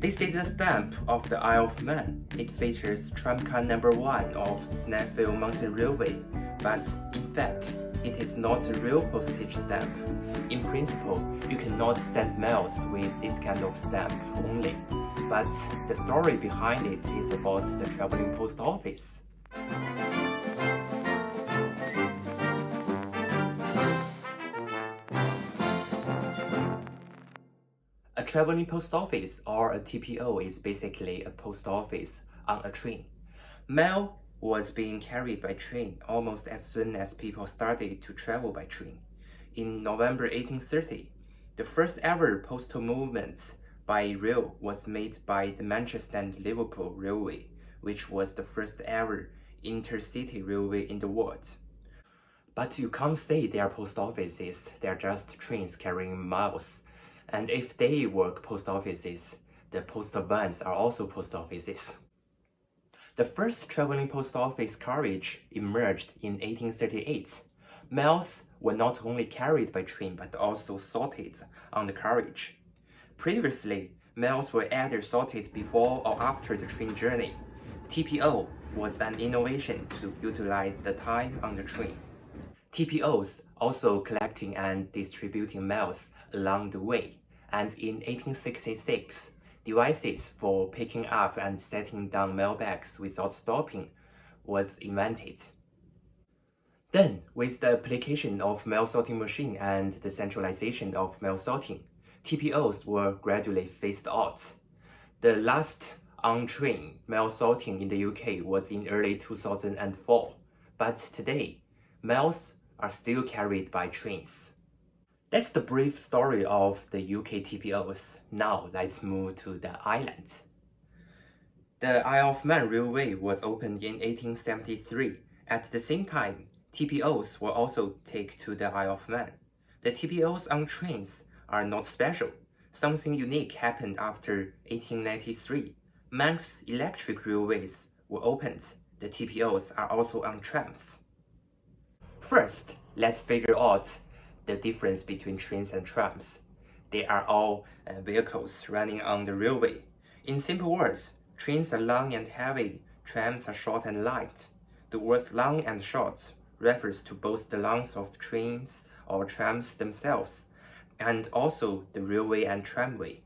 This is a stamp of the Isle of Man. It features tramcar number 1 of Snailfield Mountain Railway, but in fact, it is not a real postage stamp. In principle, you cannot send mails with this kind of stamp only, but the story behind it is about the traveling post office. A traveling post office, or a TPO, is basically a post office on a train. Mail was being carried by train almost as soon as people started to travel by train. In November 1830, the first ever postal movement by rail was made by the Manchester and Liverpool Railway, which was the first ever intercity railway in the world. But you can't say they are post offices, they are just trains carrying mails. And if they work post offices, the postal vans are also post offices. The first traveling post office carriage emerged in 1838. Mails were not only carried by train but also sorted on the carriage. Previously, mails were either sorted before or after the train journey. TPO was an innovation to utilize the time on the train. TPOs also collecting and distributing mails along the way, and in 1866, devices for picking up and setting down mailbags without stopping was invented. Then, with the application of mail sorting machine and the centralization of mail sorting, TPOs were gradually phased out. The last on-train mail sorting in the UK was in early 2004, but today, mails are still carried by trains. That's the brief story of the UK TPOs. Now let's move to the island. The Isle of Man Railway was opened in 1873. At the same time, TPOs were also taken to the Isle of Man. The TPOs on trains are not special. Something unique happened after 1893. Manx electric railways were opened. The TPOs are also on trams. First, let's figure out the difference between trains and trams. They are all vehicles running on the railway. In simple words, trains are long and heavy, trams are short and light. The words long and short refers to both the length of the trains or trams themselves, and also the railway and tramway.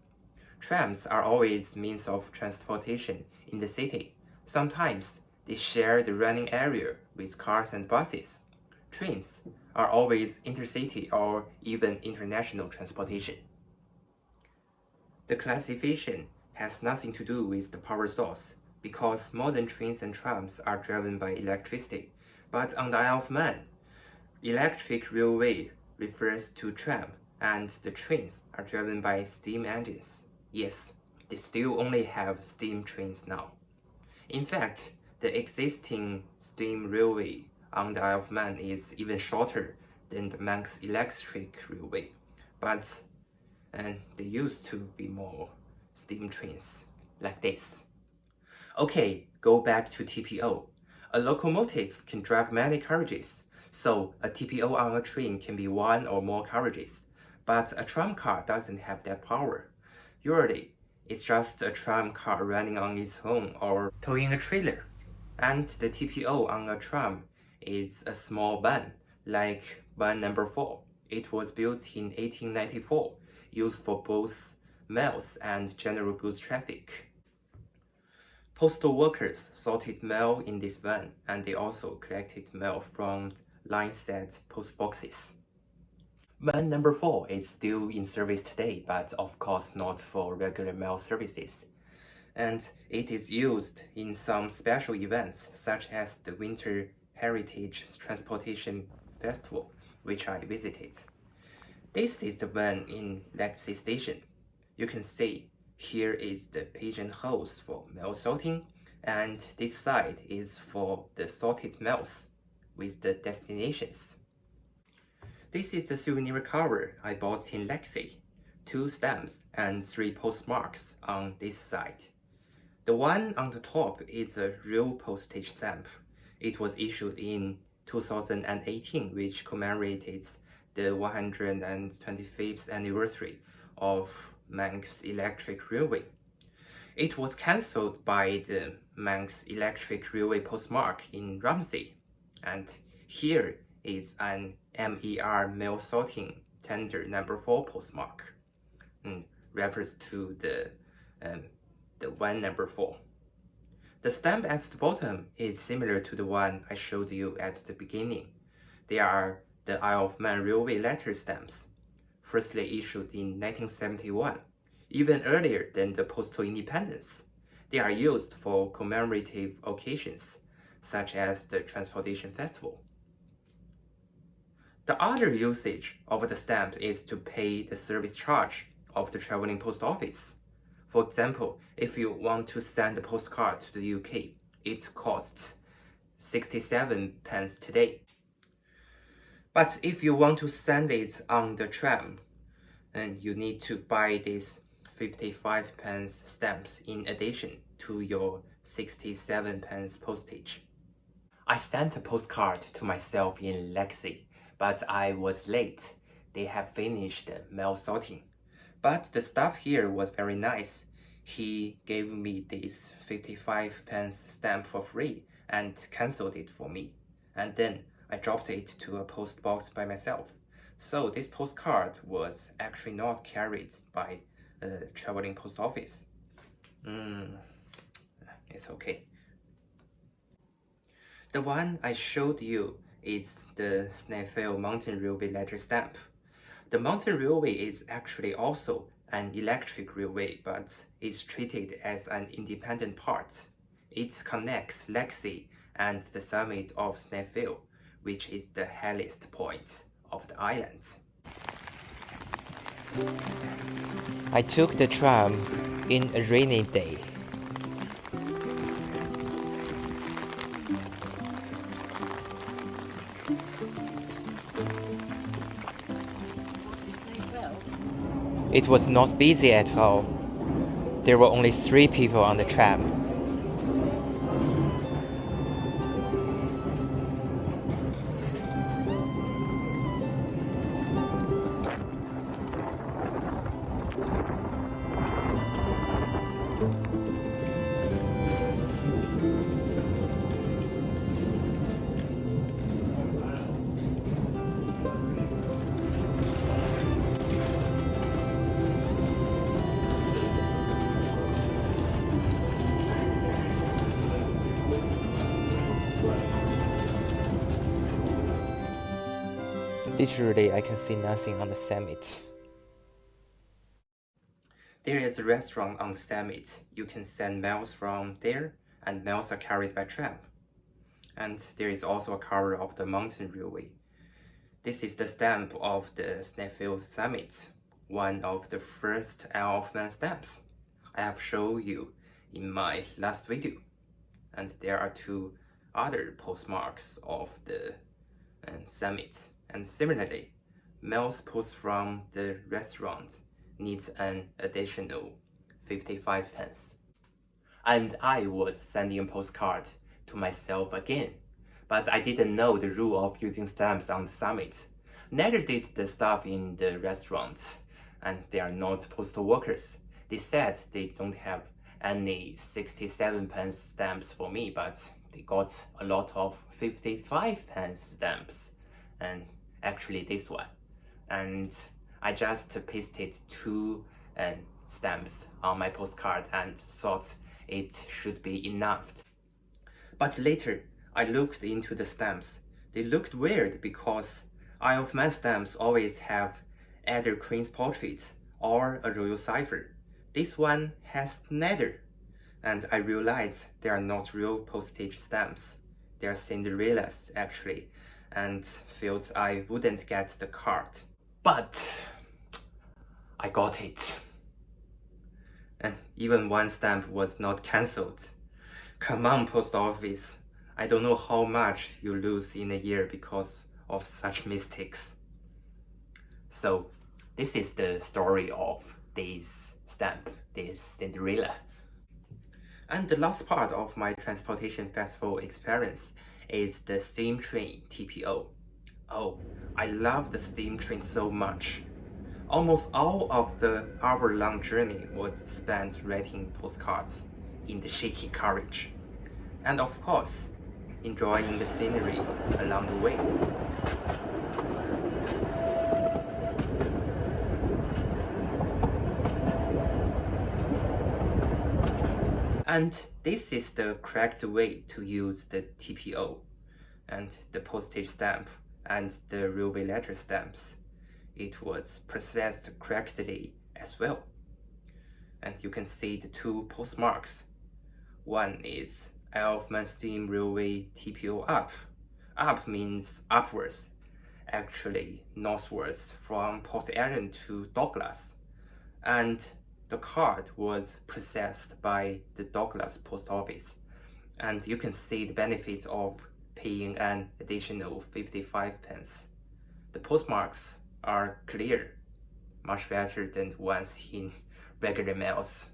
Trams are always means of transportation in the city. Sometimes they share the running area with cars and buses. Trains are always intercity or even international transportation. The classification has nothing to do with the power source, because modern trains and trams are driven by electricity. But on the Isle of Man, electric railway refers to tram, and the trains are driven by steam engines. Yes, they still only have steam trains now. In fact, the existing steam railway on the Isle of Man is even shorter than the Manx electric railway, but they used to be more steam trains like this. Okay, go back to TPO. A locomotive can drag many carriages, so a TPO on a train can be one or more carriages, but a tramcar doesn't have that power. Usually, it's just a tramcar running on its own or towing a trailer, and the TPO on a tram is a small van, like van number 4. It was built in 1894, used for both mails and general goods traffic. Postal workers sorted mail in this van, and they also collected mail from line-set post boxes. Van number 4 is still in service today, but of course not for regular mail services. And it is used in some special events, such as the Winter Heritage Transportation Festival, which I visited. This is the van in Legacy Station. You can see here is the pigeonholes for mail sorting, and this side is for the sorted mails with the destinations. This is the souvenir cover I bought in Legacy. 2 stamps and 3 postmarks on this side. The one on the top is a real postage stamp. It was issued in 2018, which commemorated the 125th anniversary of Manx Electric Railway. It was cancelled by the Manx Electric Railway postmark in Ramsey, and here is an MER mail sorting tender number 4 postmark, refers to the 1 number 4. The stamp at the bottom is similar to the one I showed you at the beginning. They are the Isle of Man Railway letter stamps, firstly issued in 1971, even earlier than the postal independence. They are used for commemorative occasions, such as the Transportation Festival. The other usage of the stamp is to pay the service charge of the traveling post office. For example, if you want to send a postcard to the UK, it costs 67p today. But if you want to send it on the tram, then you need to buy these 55p stamps in addition to your 67p postage. I sent a postcard to myself in Lexi, but I was late. They have finished mail sorting. But the staff here was very nice. He gave me this 55p stamp for free and cancelled it for me. And then I dropped it to a post box by myself. So this postcard was actually not carried by a traveling post office. It's okay. The one I showed you is the Snailfield Mountain Railway letter stamp. The mountain railway is actually also an electric railway, but it's treated as an independent part. It connects Lexi and the summit of Snailfield, which is the highest point of the island. I took the tram in a rainy day. It was not busy at all. There were only 3 people on the tram. Literally, I can see nothing on the summit. There is a restaurant on the summit. You can send mails from there, and mails are carried by tram. And there is also a cover of the mountain railway. This is the stamp of the Snailfield summit, one of the first Isle of Man stamps I have shown you in my last video. And there are 2 other postmarks of the summit. And similarly, mails post from the restaurant needs an additional 55p. And I was sending a postcard to myself again, but I didn't know the rule of using stamps on the summit. Neither did the staff in the restaurant, and they are not postal workers. They said they don't have any 67p stamps for me, but they got a lot of 55p stamps, and actually this one. And I just pasted 2 stamps on my postcard and thought it should be enough. But later, I looked into the stamps. They looked weird because Isle of Man stamps always have either Queen's portrait or a royal cipher. This one has neither. And I realized they are not real postage stamps. They are Cinderella's actually, and felt I wouldn't get the card. But I got it. And even one stamp was not cancelled. Come on, post office. I don't know how much you lose in a year because of such mistakes. So this is the story of this stamp, this Cinderella. And the last part of my Transportation Festival experience is the steam train TPO. Oh, I love the steam train so much. Almost all of the hour-long journey was spent writing postcards in the shaky carriage, and of course, enjoying the scenery along the way. And this is the correct way to use the TPO and the postage stamp and the railway letter stamps. It was processed correctly as well. And you can see the two postmarks. One is Isle of Man Steam Railway TPO up. Up means upwards, actually northwards from Port Ellen to Douglas. And the card was processed by the Douglas post office. And you can see the benefits of paying an additional 55 pence. The postmarks are clear, much better than ones in regular mails.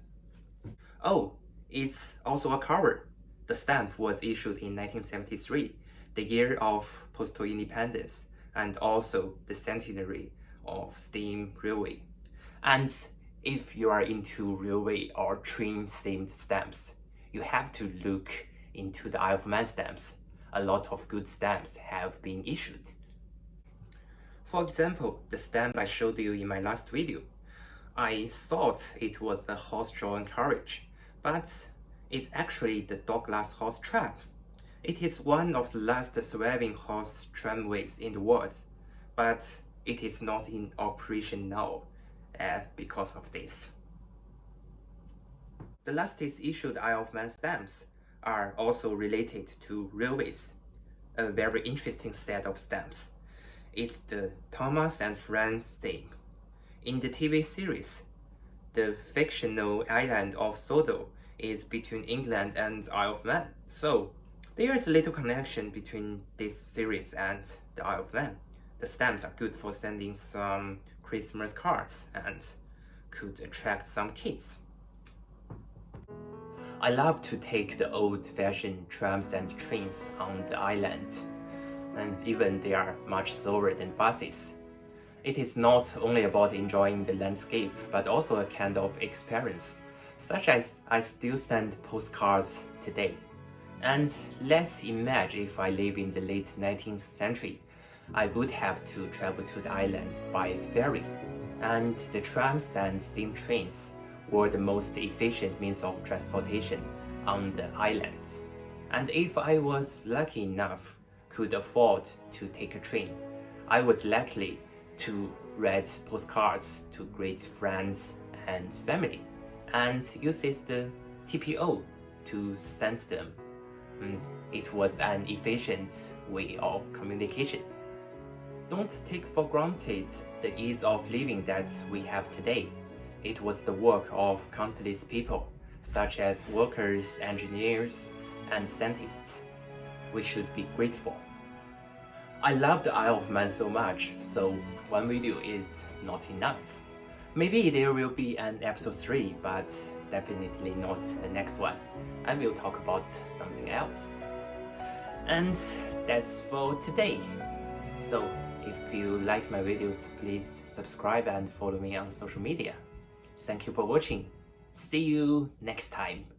Oh, it's also a cover. The stamp was issued in 1973, the year of postal independence, and also the centenary of steam railway. And if you are into railway or train-themed stamps, you have to look into the Isle of Man stamps. A lot of good stamps have been issued. For example, the stamp I showed you in my last video. I thought it was a horse-drawn carriage, but it's actually the Douglas horse trap. It is one of the last surviving horse tramways in the world, but it is not in operation now because of this. The latest issued Isle of Man stamps are also related to railways. A very interesting set of stamps. It's the Thomas and Friends theme. In the TV series, the fictional island of Sodo is between England and Isle of Man. So there is a little connection between this series and the Isle of Man. The stamps are good for sending some Christmas cards and could attract some kids. I love to take the old-fashioned trams and trains on the islands, and even they are much slower than buses. It is not only about enjoying the landscape, but also a kind of experience, such as I still send postcards today. And let's imagine if I live in the late 19th century, I would have to travel to the islands by ferry, and the trams and steam trains were the most efficient means of transportation on the island. And if I was lucky enough could afford to take a train, I was likely to write postcards to great friends and family and uses the TPO to send them. It was an efficient way of communication. Don't take for granted the ease of living that we have today. It was the work of countless people, such as workers, engineers, and scientists. We should be grateful. I love the Isle of Man so much, so one video is not enough. Maybe there will be an episode 3, but definitely not the next one. I will talk about something else. And that's for today. So if you like my videos, please subscribe and follow me on social media. Thank you for watching. See you next time.